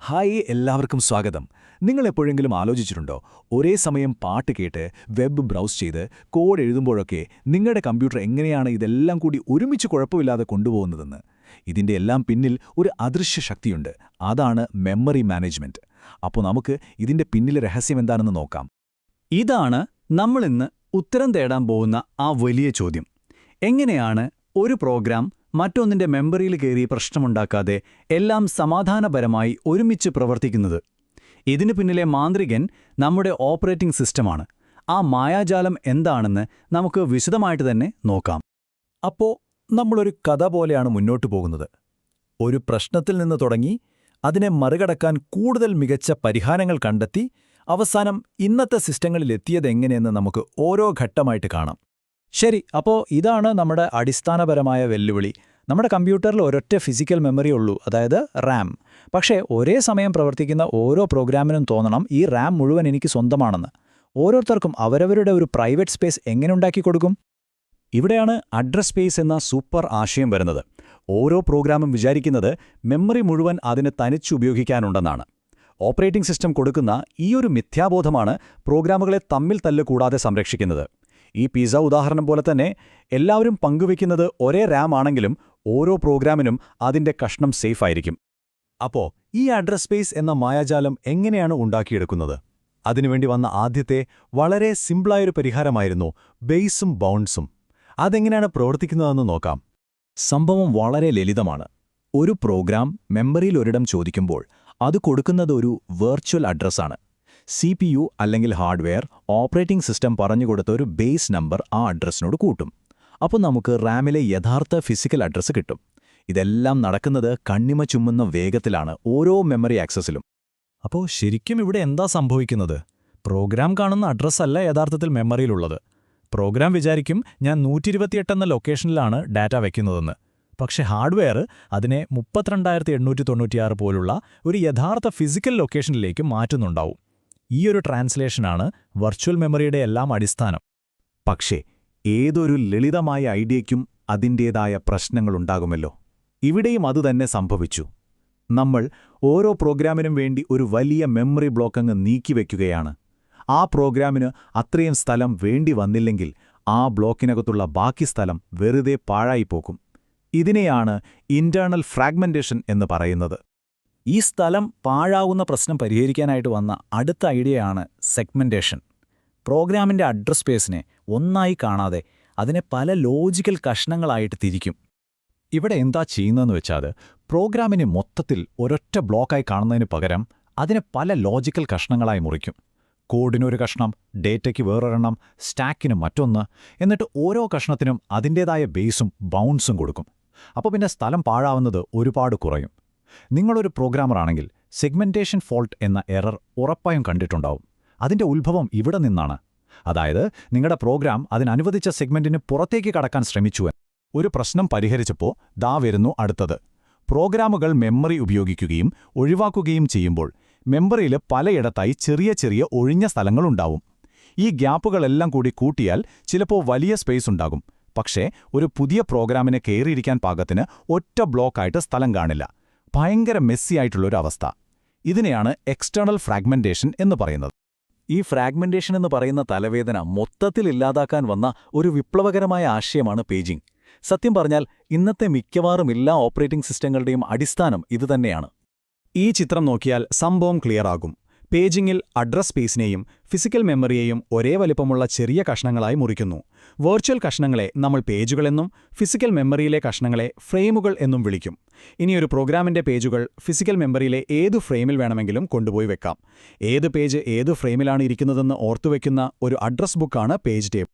Hi എല്ലാവർക്കും സ്വാഗതം. നിങ്ങൾ എപ്പോഴെങ്കിലും ആലോചിച്ചിട്ടുണ്ടോ, ഒരേ സമയം പാട്ട് കേട്ട് വെബ് ബ്രൗസ് ചെയ്ത് കോഡ് എഴുതുമ്പോഴൊക്കെ നിങ്ങളുടെ കമ്പ്യൂട്ടർ എങ്ങനെയാണ് ഇതെല്ലാം കൂടി ഒരുമിച്ച് കുഴപ്പമില്ലാതെ കൊണ്ടുപോകുന്നതെന്ന്? ഇതിൻ്റെ എല്ലാം പിന്നിൽ ഒരു അദൃശ്യ ശക്തിയുണ്ട്. അതാണ് മെമ്മറി മാനേജ്മെന്റ്. അപ്പോൾ നമുക്ക് ഇതിൻ്റെ പിന്നിലെ രഹസ്യം എന്താണെന്ന് നോക്കാം. ഇതാണ് നമ്മളിന്ന് ഉത്തരം തേടാൻ പോകുന്ന ആ വലിയ ചോദ്യം. എങ്ങനെയാണ് ഒരു പ്രോഗ്രാം മറ്റൊന്നിന്റെ മെമ്മറിയിൽ കയറി പ്രശ്നമുണ്ടാക്കാതെ എല്ലാം സമാധാനപരമായി ഒരുമിച്ച് പ്രവർത്തിക്കുന്നത്? ഇതിനു പിന്നിലെ മാന്ത്രികൻ നമ്മുടെ ഓപ്പറേറ്റിംഗ് സിസ്റ്റമാണ്. ആ മായാജാലം എന്താണെന്ന് നമുക്ക് വിശദമായിട്ട് തന്നെ നോക്കാം. അപ്പോൾ നമ്മളൊരു കഥ പോലെയാണ് മുന്നോട്ടു പോകുന്നത്. ഒരു പ്രശ്നത്തിൽ നിന്ന് തുടങ്ങി അതിനെ മറികടക്കാൻ കൂടുതൽ മികച്ച പരിഹാരങ്ങൾ കണ്ടെത്തി അവസാനം ഇന്നത്തെ സിസ്റ്റങ്ങളിലെത്തിയതെങ്ങനെയെന്ന് നമുക്ക് ഓരോ ഘട്ടമായിട്ട് കാണാം. ശരി, അപ്പോൾ ഇതാണ് നമ്മുടെ അടിസ്ഥാനപരമായ വെല്ലുവിളി. നമ്മുടെ കമ്പ്യൂട്ടറിൽ ഒരൊറ്റ ഫിസിക്കൽ മെമ്മറി ഉള്ളൂ, അതായത് റാം. പക്ഷേ ഒരേ സമയം പ്രവർത്തിക്കുന്ന ഓരോ പ്രോഗ്രാമിനും തോന്നണം ഈ റാം മുഴുവൻ എനിക്ക് സ്വന്തമാണെന്ന്. ഓരോരുത്തർക്കും അവരവരുടെ ഒരു പ്രൈവറ്റ് സ്പേസ് എങ്ങനെ ഉണ്ടാക്കി കൊടുക്കും? ഇവിടെയാണ് അഡ്രസ് സ്പേസ് എന്ന സൂപ്പർ ആശയം വരുന്നത്. ഓരോ പ്രോഗ്രാമും വിചാരിക്കുന്നത് മെമ്മറി മുഴുവൻ അതിന് തനിച്ചുപയോഗിക്കാനുണ്ടെന്നാണ്. ഓപ്പറേറ്റിംഗ് സിസ്റ്റം കൊടുക്കുന്ന ഈയൊരു മിഥ്യാബോധമാണ് പ്രോഗ്രാമുകളെ തമ്മിൽ തല്ലുകൂടാതെ സംരക്ഷിക്കുന്നത്. ഈ പിസ്സ ഉദാഹരണം പോലെ തന്നെ എല്ലാവരും പങ്കുവയ്ക്കുന്നത് ഒരേ റാം ആണെങ്കിലും ഓരോ പ്രോഗ്രാമിനും അതിൻ്റെ കഷ്ണം സേഫ് ആയിരിക്കും. അപ്പോൾ ഈ അഡ്രസ് സ്പേസ് എന്ന മായാജാലം എങ്ങനെയാണ് ഉണ്ടാക്കിയെടുക്കുന്നത്? അതിനുവേണ്ടി വന്ന ആദ്യത്തെ വളരെ സിമ്പിളായൊരു പരിഹാരമായിരുന്നു ബേസും ബൗണ്ട്സും. അതെങ്ങനെയാണ് പ്രവർത്തിക്കുന്നതെന്ന് നോക്കാം. സംഭവം വളരെ ലളിതമാണ്. ഒരു പ്രോഗ്രാം മെമ്മറിയിൽ ഒരിടം ചോദിക്കുമ്പോൾ അത് കൊടുക്കുന്നത് ഒരു വെർച്വൽ അഡ്രസ്സാണ്. CPU അല്ലെങ്കിൽ ഹാർഡ്വെയർ ഓപ്പറേറ്റിംഗ് സിസ്റ്റം പറഞ്ഞുകൊടുത്ത ഒരു ബേസ് നമ്പർ ആ അഡ്രസ്സിനോട് കൂട്ടും. അപ്പോൾ നമുക്ക് റാമിലെ യഥാർത്ഥ ഫിസിക്കൽ അഡ്രസ്സ് കിട്ടും. ഇതെല്ലാം നടക്കുന്നത് കണ്ണിമ ചുമ്മുന്ന വേഗത്തിലാണ് ഓരോ മെമ്മറി ആക്സസിലും. അപ്പോൾ ശരിക്കും ഇവിടെ എന്താ സംഭവിക്കുന്നത്? പ്രോഗ്രാം കാണുന്ന അഡ്രസ്സല്ല യഥാർത്ഥത്തിൽ മെമ്മറിയിലുള്ളത്. പ്രോഗ്രാം വിചാരിക്കും ഞാൻ 128 എന്ന ലൊക്കേഷനിലാണ് ഡാറ്റ വയ്ക്കുന്നതെന്ന്. പക്ഷേ ഹാർഡ്വെയർ അതിനെ 32896 പോലുള്ള ഒരു യഥാർത്ഥ ഫിസിക്കൽ ലൊക്കേഷനിലേക്ക് മാറ്റുന്നുണ്ടാവും. ഈയൊരു ട്രാൻസ്ലേഷനാണ് വെർച്വൽ മെമ്മറിയുടെ എല്ലാം അടിസ്ഥാനം. പക്ഷേ ഏതൊരു ലളിതമായ ഐഡിയയ്ക്കും അതിൻ്റേതായ പ്രശ്നങ്ങളുണ്ടാകുമല്ലോ. ഇവിടെയും അതുതന്നെ സംഭവിച്ചു. നമ്മൾ ഓരോ പ്രോഗ്രാമിനും വേണ്ടി ഒരു വലിയ മെമ്മറി ബ്ലോക്കങ്ങ് നീക്കിവെക്കുകയാണ്. ആ പ്രോഗ്രാമിന് അത്രയും സ്ഥലം വേണ്ടി വന്നില്ലെങ്കിൽ ആ ബ്ലോക്കിനകത്തുള്ള ബാക്കി സ്ഥലം വെറുതെ പാഴായിപ്പോക്കും. ഇതിനെയാണ് ഇന്റേണൽ ഫ്രാഗ്മെന്റേഷൻ എന്ന് പറയുന്നത്. ഈ സ്ഥലം പാഴാകുന്ന പ്രശ്നം പരിഹരിക്കാനായിട്ട് വന്ന അടുത്ത ഐഡിയയാണ് സെഗ്മെന്റേഷൻ. പ്രോഗ്രാമിൻ്റെ അഡ്രസ് സ്പേസിനെ ഒന്നായി കാണാതെ അതിനെ പല ലോജിക്കൽ കഷ്ണങ്ങളായിട്ട് തിരിക്കും. ഇവിടെ എന്താ ചെയ്യുന്നതെന്ന് വെച്ചാൽ, പ്രോഗ്രാമിനെ മൊത്തത്തിൽ ഒരൊറ്റ ബ്ലോക്കായി കാണുന്നതിന് പകരം അതിനെ പല ലോജിക്കൽ കഷ്ണങ്ങളായി മുറിക്കും. കോഡിനൊരു കഷ്ണം, ഡേറ്റയ്ക്ക് വേറൊരെണ്ണം, സ്റ്റാക്കിന് മറ്റൊന്ന്, എന്നിട്ട് ഓരോ കഷ്ണത്തിനും അതിൻ്റേതായ ബേസും ബൗണ്ട്സും കൊടുക്കും. അപ്പോൾ പിന്നെ സ്ഥലം പാഴാവുന്നത് ഒരുപാട് കുറയും. നിങ്ങളൊരു പ്രോഗ്രാമറാണെങ്കിൽ സെഗ്മെന്റേഷൻ ഫോൾട്ട് എന്ന എറർ ഉറപ്പായും കണ്ടിട്ടുണ്ടാവും. അതിൻ്റെ ഉത്ഭവം ഇവിടെ നിന്നാണ്. അതായത് നിങ്ങളുടെ പ്രോഗ്രാം അതിനനുവദിച്ച സെഗ്മെന്റിന് പുറത്തേക്ക് കടക്കാൻ ശ്രമിച്ചു. ഒരു പ്രശ്നം പരിഹരിച്ചപ്പോൾ ദാ വരുന്നു അടുത്തത്. പ്രോഗ്രാമുകൾ മെമ്മറി ഉപയോഗിക്കുകയും ഒഴിവാക്കുകയും ചെയ്യുമ്പോൾ മെമ്മറിയിൽ പലയിടത്തായി ചെറിയ ചെറിയ ഒഴിഞ്ഞ സ്ഥലങ്ങളുണ്ടാവും. ഈ ഗ്യാപ്പുകളെല്ലാം കൂടി കൂട്ടിയാൽ ചിലപ്പോൾ വലിയ സ്പേസ് ഉണ്ടാകും. പക്ഷേ ഒരു പുതിയ പ്രോഗ്രാമിനെ കയറിയിരിക്കാൻ പാകത്തിന് ഒറ്റ ബ്ലോക്കായിട്ട് സ്ഥലം കാണില്ല. ഭയങ്കര മെസ്സിയായിട്ടുള്ളൊരു അവസ്ഥ. ഇതിനെയാണ് എക്സ്റ്റേണൽ ഫ്രാഗ്മെന്റേഷൻ എന്ന് പറയുന്നത്. ഈ ഫ്രാഗ്മെന്റേഷൻ എന്ന് പറയുന്ന തലവേദന മൊത്തത്തിൽ ഇല്ലാതാക്കാൻ വന്ന ഒരു വിപ്ലവകരമായ ആശയമാണ് പേജിംഗ്. സത്യം പറഞ്ഞാൽ ഇന്നത്തെ മിക്കവാറും എല്ലാ ഓപ്പറേറ്റിംഗ് സിസ്റ്റങ്ങളുടെയും അടിസ്ഥാനം ഇതുതന്നെയാണ്. ഈ ചിത്രം നോക്കിയാൽ സംഭവം ക്ലിയറാകും. പേജിങ്ങിൽ അഡ്രസ് സ്പേസിനെയും ഫിസിക്കൽ മെമ്മറിയെയും ഒരേ വലിപ്പമുള്ള ചെറിയ കഷ്ണങ്ങളായി മുറിക്കുന്നു. വെർച്വൽ കഷ്ണങ്ങളെ നമ്മൾ പേജുകളെന്നും ഫിസിക്കൽ മെമ്മറിയിലെ കഷ്ണങ്ങളെ ഫ്രെയിമുകൾ എന്നും വിളിക്കും. ഇനിയൊരു പ്രോഗ്രാമിൻ്റെ പേജുകൾ ഫിസിക്കൽ മെമ്മറിയിലെ ഏതു ഫ്രെയിമിൽ വേണമെങ്കിലും കൊണ്ടുപോയി വെക്കാം. ഏത് പേജ് ഏത് ഫ്രെയിമിലാണ് ഇരിക്കുന്നതെന്ന് ഓർത്തുവെക്കുന്ന ഒരു അഡ്രസ് ബുക്കാണ് പേജ് ടേബിൾ.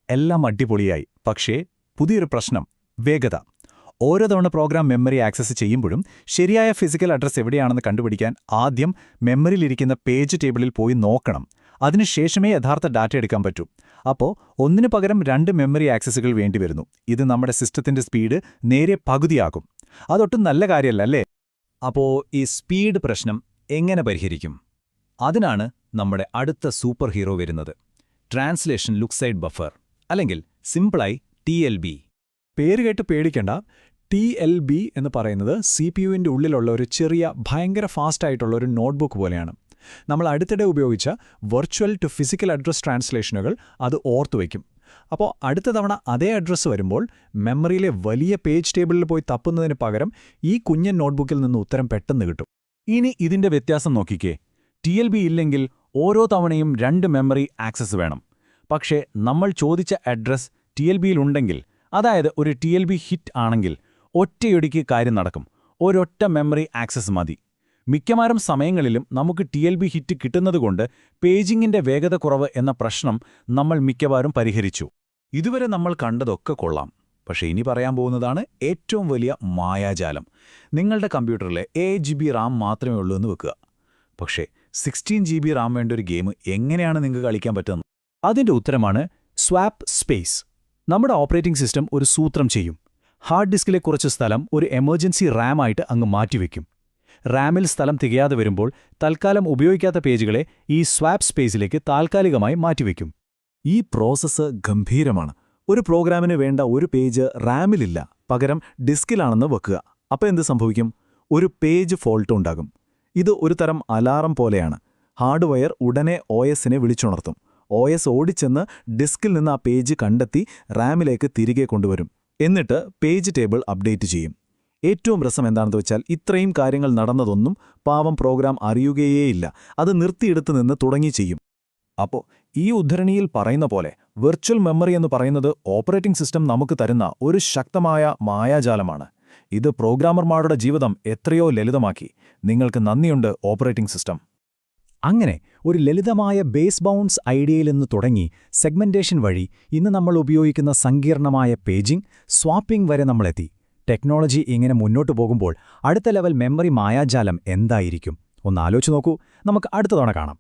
എല്ലാം അടിപൊളിയായി. പക്ഷേ പുതിയൊരു പ്രശ്നം: വേഗത. ഓരോ തവണ പ്രോഗ്രാം മെമ്മറി ആക്സസ് ചെയ്യുമ്പോഴും ശരിയായ ഫിസിക്കൽ അഡ്രസ് എവിടെയാണെന്ന് കണ്ടുപിടിക്കാൻ ആദ്യം മെമ്മറിയിലിരിക്കുന്ന പേജ് ടേബിളിൽ പോയി നോക്കണം. അതിനുശേഷമേ യഥാർത്ഥ ഡാറ്റ എടുക്കാൻ പറ്റൂ. അപ്പോൾ ഒന്നിനു പകരം 2 മെമ്മറി ആക്സസുകൾ വേണ്ടിവരുന്നു. ഇത് നമ്മുടെ സിസ്റ്റത്തിന്റെ സ്പീഡ് നേരെ പകുതിയാകും. അതൊട്ടും നല്ല കാര്യമല്ല, അല്ലേ? അപ്പോൾ ഈ സ്പീഡ് പ്രശ്നം എങ്ങനെ പരിഹരിക്കും? അതിനാണ് നമ്മുടെ അടുത്ത സൂപ്പർ ഹീറോ വരുന്നത്: ട്രാൻസ്ലേഷൻ ലുക്ക് സൈഡ് ബഫർ, അല്ലെങ്കിൽ സിമ്പിളായി TLB. പേര് കേട്ട് പേടിക്കണ്ട. TLB എന്ന് പറയുന്നത് CPU-ൻ്റെ ഉള്ളിലുള്ള ഒരു ചെറിയ ഭയങ്കര ഫാസ്റ്റായിട്ടുള്ള ഒരു നോട്ട്ബുക്ക് പോലെയാണ്. നമ്മൾ അടുത്തിടെ ഉപയോഗിച്ച വെർച്വൽ ടു ഫിസിക്കൽ അഡ്രസ് ട്രാൻസ്ലേഷനുകൾ അത് ഓർത്തുവയ്ക്കും. അപ്പോൾ അടുത്ത തവണ അതേ അഡ്രസ്സ് വരുമ്പോൾ മെമ്മറിയിലെ വലിയ പേജ് ടേബിളിൽ പോയി തപ്പുന്നതിന് പകരം ഈ കുഞ്ഞൻ നോട്ട്ബുക്കിൽ നിന്ന് ഉത്തരം പെട്ടെന്ന് കിട്ടും. ഇനി ഇതിന്റെ വ്യത്യാസം നോക്കിക്കേ. TLB ഇല്ലെങ്കിൽ ഓരോ തവണയും 2 മെമ്മറി ആക്സസ് വേണം. പക്ഷേ നമ്മൾ ചോദിച്ച അഡ്രസ് TLBയിലുണ്ടെങ്കിൽ, അതായത് ഒരു TLB ഹിറ്റ് ആണെങ്കിൽ, ഒറ്റയൊടിക്ക് കാര്യം നടക്കും. ഒരൊറ്റ മെമ്മറി ആക്സസ് മതി. മിക്കവാറും സമയങ്ങളിലും നമുക്ക് TLB ഹിറ്റ് കിട്ടുന്നതുകൊണ്ട് പേജിങ്ങിന്റെ വേഗത കുറവ് എന്ന പ്രശ്നം നമ്മൾ മിക്കവാറും പരിഹരിച്ചു. ഇതുവരെ നമ്മൾ കണ്ടതൊക്കെ കൊള്ളാം. പക്ഷേ ഇനി പറയാൻ പോകുന്നതാണ് ഏറ്റവും വലിയ മായാജാലം. നിങ്ങളുടെ കമ്പ്യൂട്ടറിലെ 8 GB റാം മാത്രമേ ഉള്ളൂ എന്ന് വെക്കുക. പക്ഷേ 16 GB റാം വേണ്ട ഒരു ഗെയിം എങ്ങനെയാണ് നിങ്ങൾക്ക് കളിക്കാൻ പറ്റുന്നത്? അതിന്റെ ഉത്തരമാണ് സ്വാപ്പ് സ്പേസ്. നമ്മുടെ ഓപ്പറേറ്റിംഗ് സിസ്റ്റം ഒരു സൂത്രം ചെയ്യും. ഹാർഡ് ഡിസ്കിലെ കുറച്ച് സ്ഥലം ഒരു എമർജൻസി റാം ആയിട്ട് അങ്ങ് മാറ്റിവെക്കും. റാമിൽ സ്ഥലം തികയാതെ വരുമ്പോൾ തൽക്കാലം ഉപയോഗിക്കാത്ത പേജുകളെ ഈ സ്വാപ്പ് സ്പേസിലേക്ക് താൽക്കാലികമായി മാറ്റിവെക്കും. ഈ പ്രോസസ്സ് ഗംഭീരമാണ്. ഒരു പ്രോഗ്രാമിന് വേണ്ട ഒരു പേജ് റാമിലില്ല, പകരം ഡിസ്കിലാണെന്ന് വെക്കുക. അപ്പോൾ എന്ത് സംഭവിക്കും? ഒരു പേജ് ഫോൾട്ട് ഉണ്ടാകും. ഇത് ഒരു തരം അലാറം പോലെയാണ്. ഹാർഡ്വെയർ ഉടനെ OSനെ വിളിച്ചുണർത്തും. OS ഓടിച്ചെന്ന് ഡിസ്കിൽ നിന്ന് ആ പേജ് കണ്ടെത്തി റാമിലേക്ക് തിരികെ കൊണ്ടുവരും. എന്നിട്ട് പേജ് ടേബിൾ അപ്ഡേറ്റ് ചെയ്യും. ഏറ്റവും രസം എന്താണെന്ന് വെച്ചാൽ ഇത്രയും കാര്യങ്ങൾ നടന്നതൊന്നും പാവം പ്രോഗ്രാം അറിയുകയേയില്ല. അത് നിർത്തിയെടുത്ത് നിന്ന് തുടങ്ങി ചെയ്യും. അപ്പോൾ ഈ ഉദ്ധരണിയിൽ പറയുന്ന പോലെ വെർച്വൽ മെമ്മറി എന്ന് പറയുന്നത് ഓപ്പറേറ്റിംഗ് സിസ്റ്റം നമുക്ക് തരുന്ന ഒരു ശക്തമായ മായാജാലമാണ്. ഇത് പ്രോഗ്രാമർമാരുടെ ജീവിതം എത്രയോ ലളിതമാക്കി. നിങ്ങൾക്ക് നന്ദിയുണ്ട് ഓപ്പറേറ്റിംഗ് സിസ്റ്റം. അങ്ങനെ ഒരു ലളിതമായ ബേസ് ബൗൺസ് ഐഡിയയിൽ നിന്ന് തുടങ്ങി സെഗ്മെന്റേഷൻ വഴി ഇന്ന് നമ്മൾ ഉപയോഗിക്കുന്ന സങ്കീർണമായ പേജിംഗ്, സ്വാപ്പിംഗ് വരെ നമ്മളെത്തി. ടെക്നോളജി ഇങ്ങനെ മുന്നോട്ടു പോകുമ്പോൾ അടുത്ത ലെവൽ മെമ്മറി മായാജാലം എന്തായിരിക്കും? ഒന്ന് ആലോചിച്ച് നോക്കൂ. നമുക്ക് അടുത്ത തവണ കാണാം.